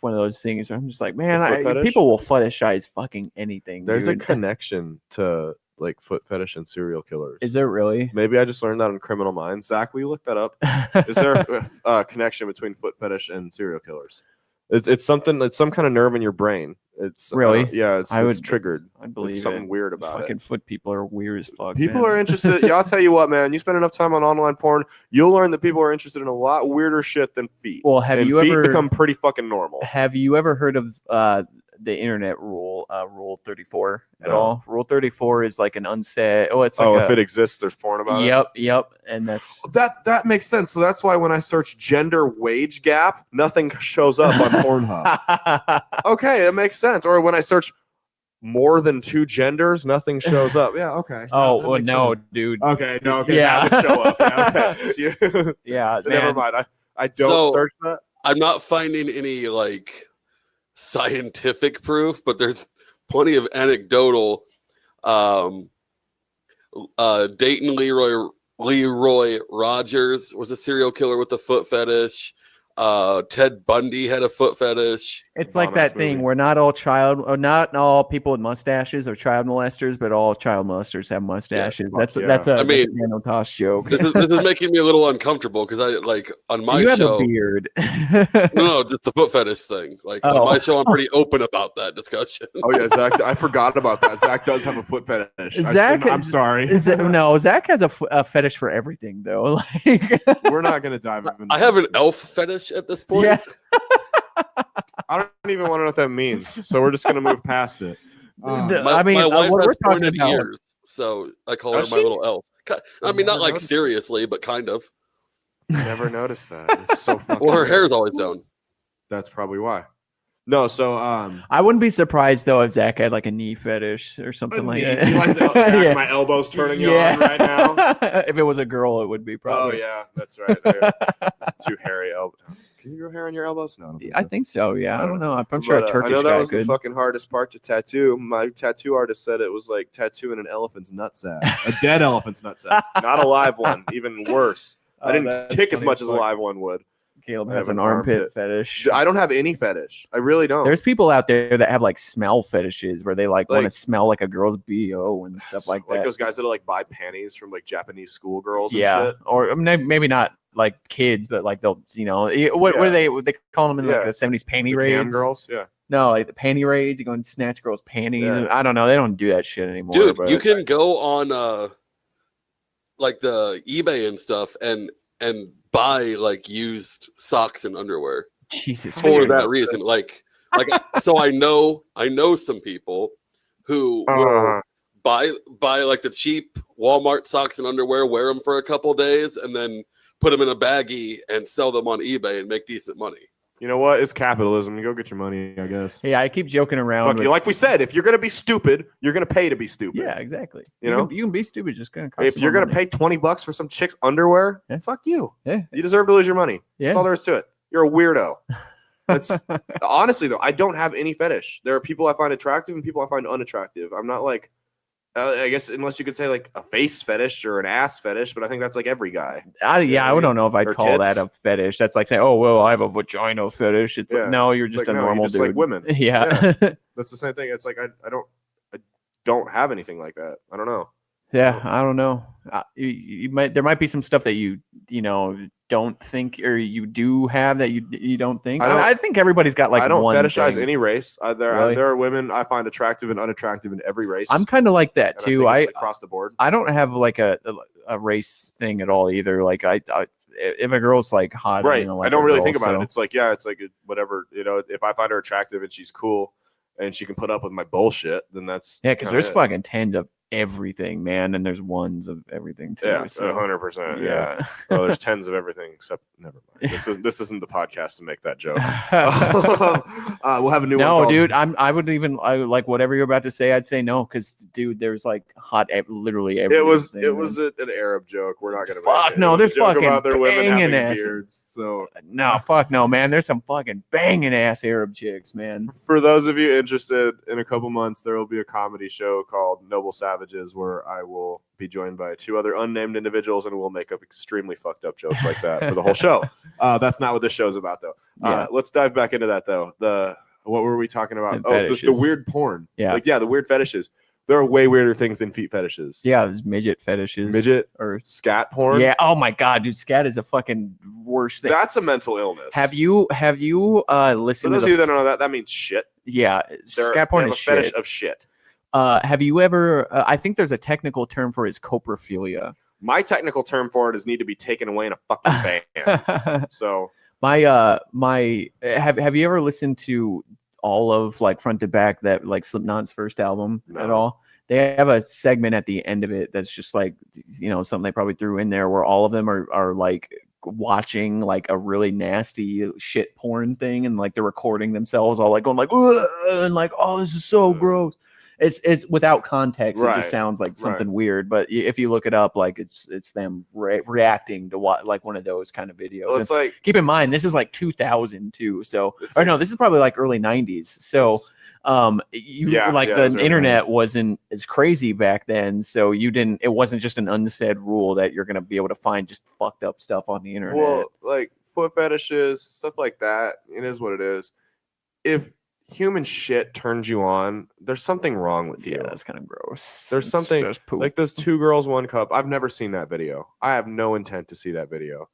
one of those things where I'm just like, man, people will fetishize fucking anything. There's dude. a connection to like foot fetish and serial killers. Is there really? Maybe I just learned that in Criminal Minds. Zach, will you look that up? Is there a connection between foot fetish and serial killers? It's something. It's some kind of nerve in your brain. It's really, it's triggered. I believe it's something weird about fucking it. Foot people are weird as fuck. People are interested. Yeah, I'll tell you what, man. You spend enough time on online porn, you'll learn that people are interested in a lot weirder shit than feet. Well, feet become pretty fucking normal? Have you ever heard of the internet rule, Rule 34 at all? Rule 34 is like an unsaid. Oh, it's like if it exists, there's porn about it. Yep, and that makes sense. So that's why when I search gender wage gap, nothing shows up on Pornhub. Okay, it makes sense. Or when I search more than 2 genders, nothing shows up. Yeah, okay. Oh, well, no, dude. Okay, no, okay, that would show up. Yeah, okay. Yeah, never mind. I don't search that. I'm not finding any like scientific proof, but there's plenty of anecdotal. Dayton Leroy Rogers was a serial killer with a foot fetish. Ted Bundy had a foot fetish. It's like that thing where not all people with mustaches are child molesters, but all child molesters have mustaches. That's a Daniel Tosh joke. This is making me a little uncomfortable because I like on my show. Have a beard. No, just the foot fetish thing. Like on my show, I'm pretty open about that discussion. Oh yeah, Zach. I forgot about that. Zach does have a foot fetish. I'm sorry. Zach has a fetish for everything though. Like we're not gonna dive into. I have an elf fetish at this point. Yeah. I don't even want to know what that means, so we're just gonna move past it. My wife has pointed ears, so I call her my little elf. I mean, not like seriously, but kind of. Never noticed that. It's so fucking. Well, her hair's always down. That's probably why. No, so I wouldn't be surprised though if Zach had like a knee fetish or something like that. He likes Zach, my elbow's turning you on right now. If it was a girl, it would be probably. Oh yeah, that's right. Too hairy elbow. Can you grow hair on your elbows? No, I think so. Yeah, I don't know. I'm sure a Turkish I know that was the fucking hardest part to tattoo. My tattoo artist said it was like tattooing an elephant's nutsack, a dead elephant's nutsack, not a live one. Even worse. I didn't kick as much as a live one would. Caleb has an armpit fetish. I don't have any fetish. I really don't. There's people out there that have like smell fetishes where they like want to smell like a girl's BO and stuff like that. Like those guys that like buy panties from like Japanese schoolgirls and shit. Or maybe not like kids, but like they'll, what are they call them in like the 70s panty raids? Girls, yeah. No, like the panty raids, you go and snatch girls' panties. Yeah. I don't know. They don't do that shit anymore. Dude, you can go on like the eBay and stuff and buy like used socks and underwear. Jesus. For that reason. Like so I know some people who will buy like the cheap Walmart socks and underwear, wear them for a couple days, and then put them in a baggie and sell them on eBay and make decent money. You know what? It's capitalism. You go get your money, I guess. Yeah, I keep joking around. Fuck you. Like we said, if you're gonna be stupid, you're gonna pay to be stupid. Yeah, exactly. You know, you can be stupid. Just gonna cost if you're gonna pay $20 for some chick's underwear, fuck you. Yeah, you deserve to lose your money. Yeah, that's all there is to it. You're a weirdo. That's honestly though. I don't have any fetish. There are people I find attractive and people I find unattractive. I'm not like. I guess unless you could say like a face fetish or an ass fetish, but I think that's like every guy. I don't know if I'd call tits. that a fetish. That's like saying, oh, well, I have a vaginal fetish. It's like, no, you're just a normal just dude. like women. Yeah. That's the same thing. It's like I don't have anything like that. I don't know. Yeah, I don't know. There might be some stuff that you don't think or you do have that you don't think. I think everybody's got like. I don't one fetishize thing. any race. There are women I find attractive and unattractive in every race. I'm kind of like that too. I think it's across the board. I don't have like a race thing at all either. Like if a girl's like hot, right? Like I don't really girl, think about so. it. It's like whatever. If I find her attractive and she's cool and she can put up with my bullshit, then that's because there's fucking tens of everything, man, and there's ones of everything too. Yeah, so. 100%. Yeah. Oh, there's tens of everything except never mind. This isn't the podcast to make that joke. We'll have a new one. No, dude, I would even like whatever you're about to say. I'd say no because, dude, there's like literally everything. It was an Arab joke. We're not gonna fuck make it. no. There's fucking fucking their women having asses. beards. So no, fuck no, man. There's some fucking banging ass Arab chicks, man. For those of you interested, in a couple months there will be a comedy show called Noble Savages where I will be joined by 2 other unnamed individuals and we'll make up extremely fucked up jokes like that for the whole show. That's not what this show is about though. Let's dive back into that though. What were we talking about? The weird porn. Yeah. The weird fetishes. There are way weirder things than feet fetishes. Yeah, there's midget fetishes. Midget or scat porn. Yeah. Oh my god, dude, scat is a fucking worst thing. That's a mental illness. Have you listened for those to of you that don't know that means shit. Yeah, scat porn is shit. Fetish of shit. Have you ever? I think there's a technical term for it, is coprophilia. My technical term for it is need to be taken away in a fucking van. So have you ever listened to all of like front to back that like Slipknot's first album at all? They have a segment at the end of it that's just like something they probably threw in there where all of them are like watching like a really nasty shit porn thing and like they're recording themselves all like going like and like, oh, this is so gross. It's without context. It just sounds like something weird. But if you look it up, like it's them reacting to what like one of those kind of videos. Well, it's like, keep in mind this is like 2002. So this is probably like early 90s. So the internet wasn't as crazy back then. So it wasn't just an unsaid rule that you're gonna be able to find just fucked up stuff on the internet. Well, like foot fetishes, stuff like that. It is what it is. If human shit turns you on, there's something wrong with you. Yeah, that's kind of gross. There's something like those 2 girls, 1 cup. I've never seen that video. I have no intent to see that video.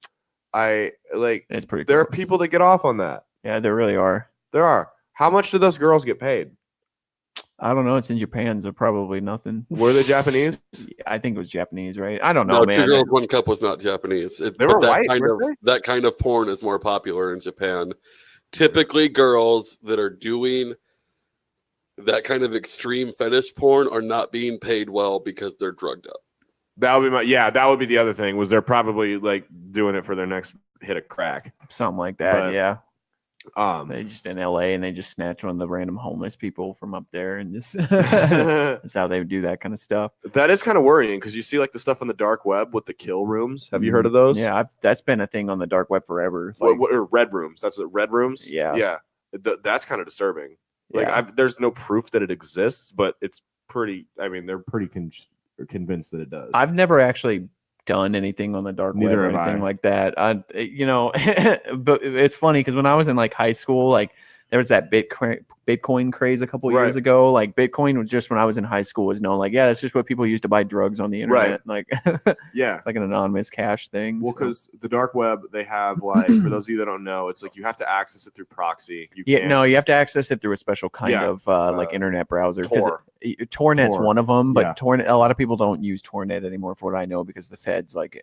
It's pretty. There are people that get off on that. Yeah, there really are. There are. How much do those girls get paid? I don't know. It's in Japan, so probably nothing. Were they Japanese? I think it was Japanese, right? I don't know, no, man. 2 Girls, 1 Cup was not Japanese. That kind of porn is more popular in Japan. Typically, girls that are doing that kind of extreme fetish porn are not being paid well because they're drugged up. That would be that would be the other thing. Was they're probably like doing it for their next hit of crack, something like that. But, yeah. They just in LA and they just snatch one of the random homeless people from up there and just that's how they would do that kind of stuff. That is kind of worrying because you see like the stuff on the dark web with the kill rooms. Have you heard of those? Yeah, that's been a thing on the dark web forever. Like, or red rooms. That's what red rooms. Yeah. That's kind of disturbing. Like there's no proof that it exists, but it's pretty. I mean, they're pretty convinced that it does. I've never actually done anything on the dark web or anything like that. But it's funny because when I was in like high school, like there was that Bitcoin craze a couple years ago. Like Bitcoin was just when I was in high school was known like, yeah, that's just what people use to buy drugs on the internet. Like, it's like an anonymous cash thing. Well, because the dark web, they have like, for those of you that don't know, it's like you have to access it through proxy. You have to access it through a special kind of like internet browser. Tornet's one of them, but Tornet, a lot of people don't use Tornet anymore for what I know because the feds like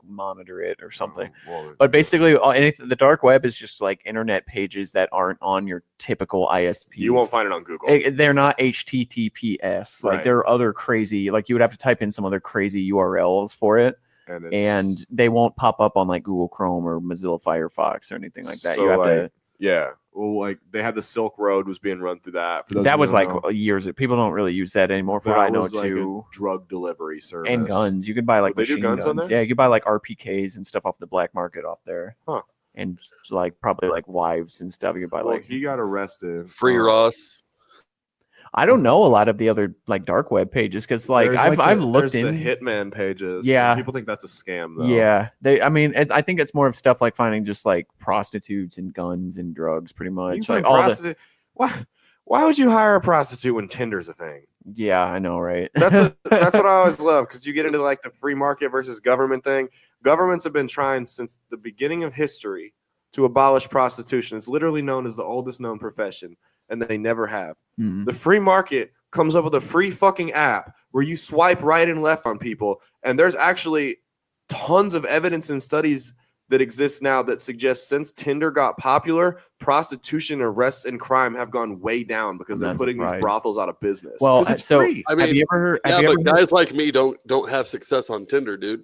monitor it or something. But basically, the dark web is just like internet pages that aren't on your typical ISP. You won't find it on Google. They're not HTTPS. Like there are other crazy, like you would have to type in some other crazy URLs for it. And they won't pop up on like Google Chrome or Mozilla Firefox or anything like that. So you have to Yeah. Well, like they had the Silk Road was being run through that. For those That who was don't like know, years. People don't really use that anymore. For what I know, was like too. a drug delivery service. And guns. You could buy like they do machine guns on there? Yeah, you could buy like RPKs and stuff off the black market off there. Huh. And like probably like wives and stuff. You could buy Well, like. he got arrested. Free Ross. I don't know a lot of the other like dark web pages because like There's, I've looked in the Hitman pages. Yeah. People think that's a scam though. Yeah, I think it's more of stuff like finding just like prostitutes and guns and drugs, pretty much. You Like find all the prostitute. Why would you hire a prostitute when Tinder's a thing? yeah, I know, right? That's what I always love because you get into like the free market versus government thing. Governments have been trying since the beginning of history to abolish prostitution. It's literally known as the oldest known profession, and they never have. Mhm. The free market comes up with a free fucking app where you swipe right and left on people, and there's actually tons of evidence and studies that exist now that suggest since Tinder got popular, prostitution, arrests, and crime have gone way down because I'm they're not putting these surprised. brothels out of business. Well, 'Cause it's so free. I mean, have you ever heard? Yeah, Have you but ever guys like me don't have success on Tinder, dude.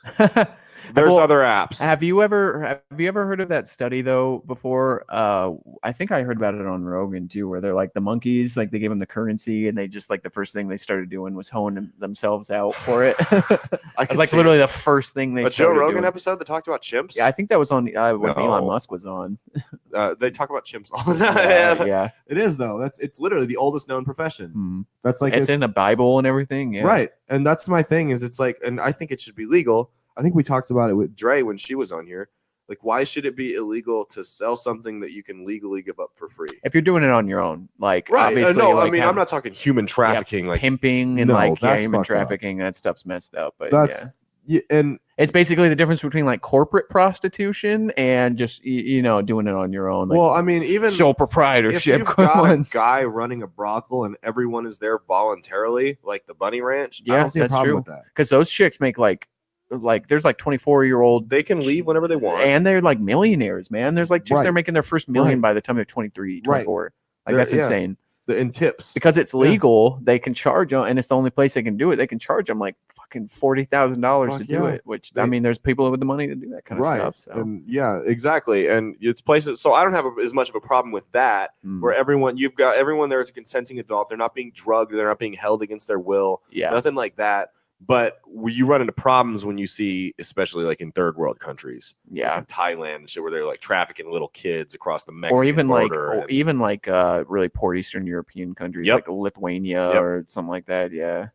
heard- There's Well, other apps. Have you ever heard of that study though before? I think I heard about it on Rogan too, where they're like the monkeys, like they gave them the currency, and they just like the first thing they started doing was honing themselves out for it. I It's could like see literally the first thing they a Joe started Rogan doing. episode that talked about chimps. Yeah, I think that was on when No. Elon Musk was on. They talk about chimps all the time. Yeah. It is though. It's literally the oldest known profession. Hmm. That's like It's in the Bible and everything. Yeah. right. And that's my thing is it's like, and I think it should be legal. I think we talked about it with Dre when she was on here. Like, why should it be illegal to sell something that you can legally give up for free? If you're doing it on your own, like Right. obviously, No, like, I mean, have I'm not talking human trafficking. Like, pimping and No, like that's human fucked up. trafficking. That stuff's messed up. But that's, yeah, and it's basically the difference between like corporate prostitution and just doing it on your own. Like, well, I mean, even sole if proprietorship. you've got a ones. guy running a brothel and everyone is there voluntarily, like the Bunny Ranch, I Yeah, don't see a that's problem true. with that. Because those chicks make like there's like 24-year-old They can leave whenever they want. and they're like millionaires, man. There's like chicks that are Right. making their first million Right. by the time they're 23, Right. 24. Like They're- that's yeah. insane. In tips. Because it's legal, they can charge them, and it's the only place they can do it. They can charge them like fucking $40,000 to Fuck do yeah. it. Which They- I mean, there's people with the money to do that kind of Right. stuff. So And yeah, exactly. And it's places. So I don't have as much of a problem with that. Mm. Where you've got everyone there is a consenting adult. They're not being drugged. They're not being held against their will. yeah, Nothing like that. But you run into problems when you see, especially like in third world countries, like yeah, in Thailand and shit, where they're like trafficking little kids across the Mexican or even border. really poor Eastern European countries Yep. like Lithuania Yep. or something like that. Yeah,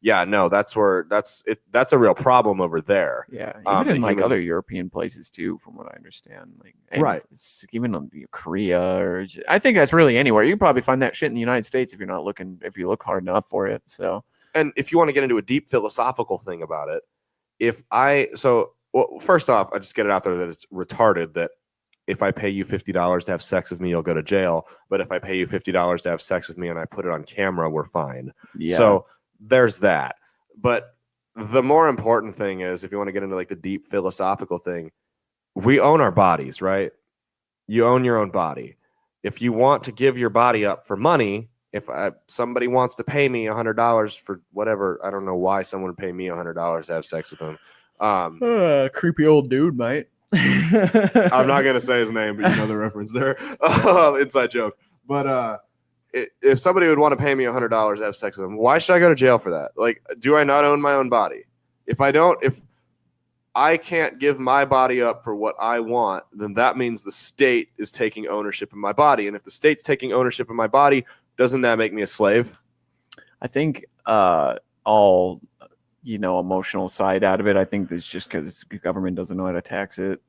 yeah, no, that's a real problem over there. yeah, Um, even in the like human- other European places too, from what I understand. Like and Right. it's even Korea or I think that's really anywhere. You can probably find that shit in the United States if you're not looking if you look hard enough for it. So. And if you want to get into a deep philosophical thing about it, first off, I just get it out there that it's retarded that if I pay you $50 to have sex with me, you'll go to jail. But if I pay you $50 to have sex with me and I put it on camera, we're fine. Yeah. So there's that. But the more important thing is, if you want to get into like the deep philosophical thing, we own our bodies, right? You own your own body. If you want to give your body up for money, if somebody wants to pay me $100 for whatever, I don't know why someone would pay me $100 to have sex with them. Creepy old dude, mate. I'm not gonna say his name, but you know the reference there. Inside joke. But if somebody would want to pay me $100 to have sex with them, why should I go to jail for that? Like, do I not own my own body? If I can't give my body up for what I want, then that means the state is taking ownership of my body. And if the state's taking ownership of my body, doesn't that make me a slave? I think all emotional side out of it. I think it's just because the government doesn't know how to tax it.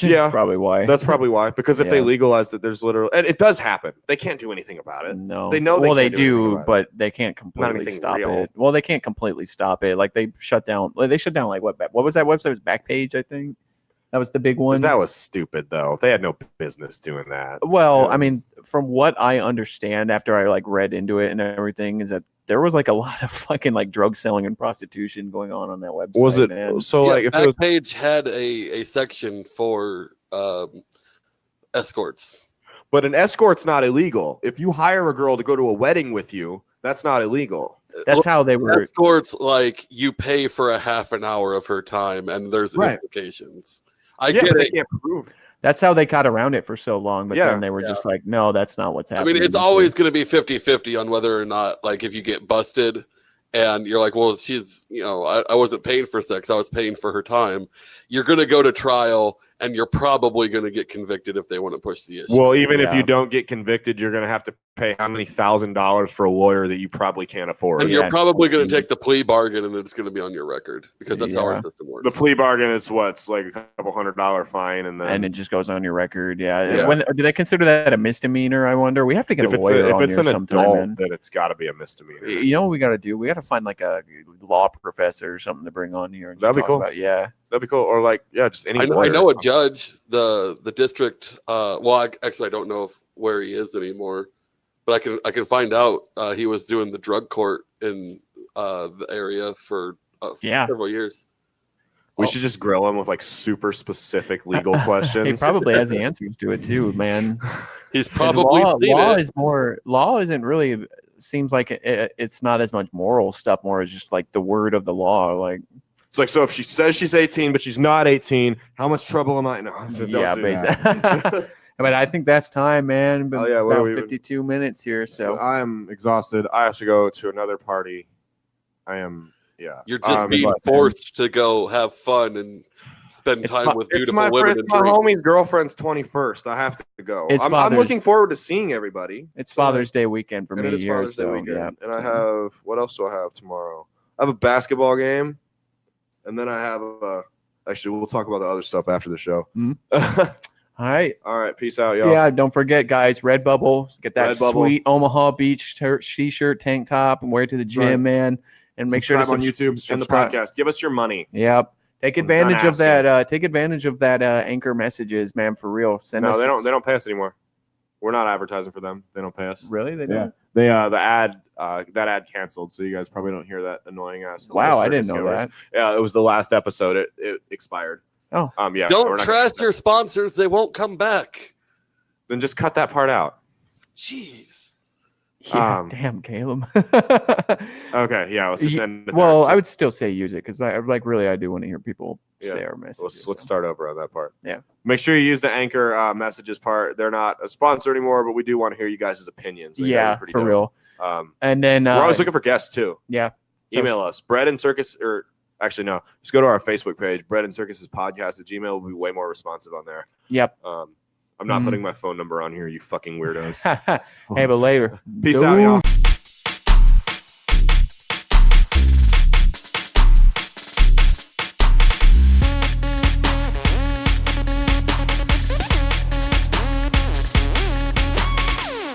Yeah. That's probably why. That's probably why. Because if they Yeah. legalize it, there's literally, and it does happen. They can't do anything about it. No, They know they well, they can't do anything do, about it. but they can't completely anything stop real. it. Well, they can't completely stop it. Like they shut down. Like, they shut down like what was that website? It was Backpage, I think. That was the big one. That was stupid, though. They had no business doing that. Well, It I mean, was- from what I understand after I like read into it and everything, is that there was like a lot of fucking like drug selling and prostitution going on that website. Was it man. so? Yeah, Like, if it was, Backpage had a section for escorts. but an escort's not illegal. If you hire a girl to go to a wedding with you, that's not illegal. That's how they were. Escorts, like you pay for a half an hour of her time, and there's Right. implications. I Yeah, get but they it. can't prove. That's how they got around it for so long. But Yeah. then they were just like, no, that's not what's I happening. mean, it's always going to be 50-50 on whether or not, like, if you get busted and you're like, well, she's, I wasn't paying for sex, I was paying for her time. You're going to go to trial, and you're probably going to get convicted if they want to push the issue. Well, even if you don't get convicted, you're going to have to pay how many $1,000s for a lawyer that you probably can't afford. And you're probably going to take the plea bargain, and it's going to be on your record because that's how our system works. The plea bargain is it's like a couple $100 fine, and it just goes on your record. Yeah. Yeah. When do they consider that a misdemeanor? I wonder. We have to get a lawyer on if it's here an sometime, adult, man. then it's got to be a misdemeanor. You know what we got to do? We got to find like a law professor or something to bring on here. And That'd be talk cool. About, yeah. That'd be cool. Or like, just any. I know a judge, the district. Actually, I don't know where he is anymore, but I can find out. He was doing the drug court in the area for several years. We should just grill him with like super specific legal questions. He probably has the answers to it too, man. He's probably law isn't really. Seems like it's not as much moral stuff. More is just like the word of the law. Like it's like, so if she says she's 18 but she's not 18, how much trouble am I? No, basically. But I think that's time, man. Been about 52 minutes here, so I am exhausted. I have to go to another party. I am. Yeah, you're just being forced to go have fun and spend time with beautiful women. It's my homie's girlfriend's 21st. I have to go. I'm looking forward to seeing everybody. It's Father's Day weekend for me. It is Father's Day weekend. Yeah. And I have, what else do I have tomorrow? I have a basketball game, and then I have actually, we'll talk about the other stuff after the show. Mm-hmm. All right. Peace out, y'all. Yeah, don't forget, guys, Redbubble. Get that sweet Omaha Beach t-shirt, tank top, and wear it to the gym, man. And make sure to subscribe on YouTube and the podcast. Give us your money. Yep. Take advantage of that. Take advantage of that anchor messages, man. For real. Send us. They don't pay us anymore. We're not advertising for them. They don't pay us. Really? They don't. They that ad canceled, so you guys probably don't hear that annoying ass. Wow, I didn't know that. Yeah, it was the last episode. It expired. Oh. Yeah. Don't trust your sponsors. They won't come back. Then just cut that part out. Jeez. Yeah, damn, Caleb. Okay, yeah, let's just end it. Well, I would still say use it because I do want to hear people say our messages. Let's start over on that part. Yeah. Make sure you use the anchor messages part. They're not a sponsor anymore, but we do want to hear you guys' opinions. For real. And then we're always looking for guests too. Yeah. Email us, Bread and Circus, or actually no, just go to our Facebook page, Breadncircusespodcast @gmail. We'll be way more responsive on there. Yep. I'm not putting my phone number on here, you fucking weirdos. Hey, but later. Peace out, y'all.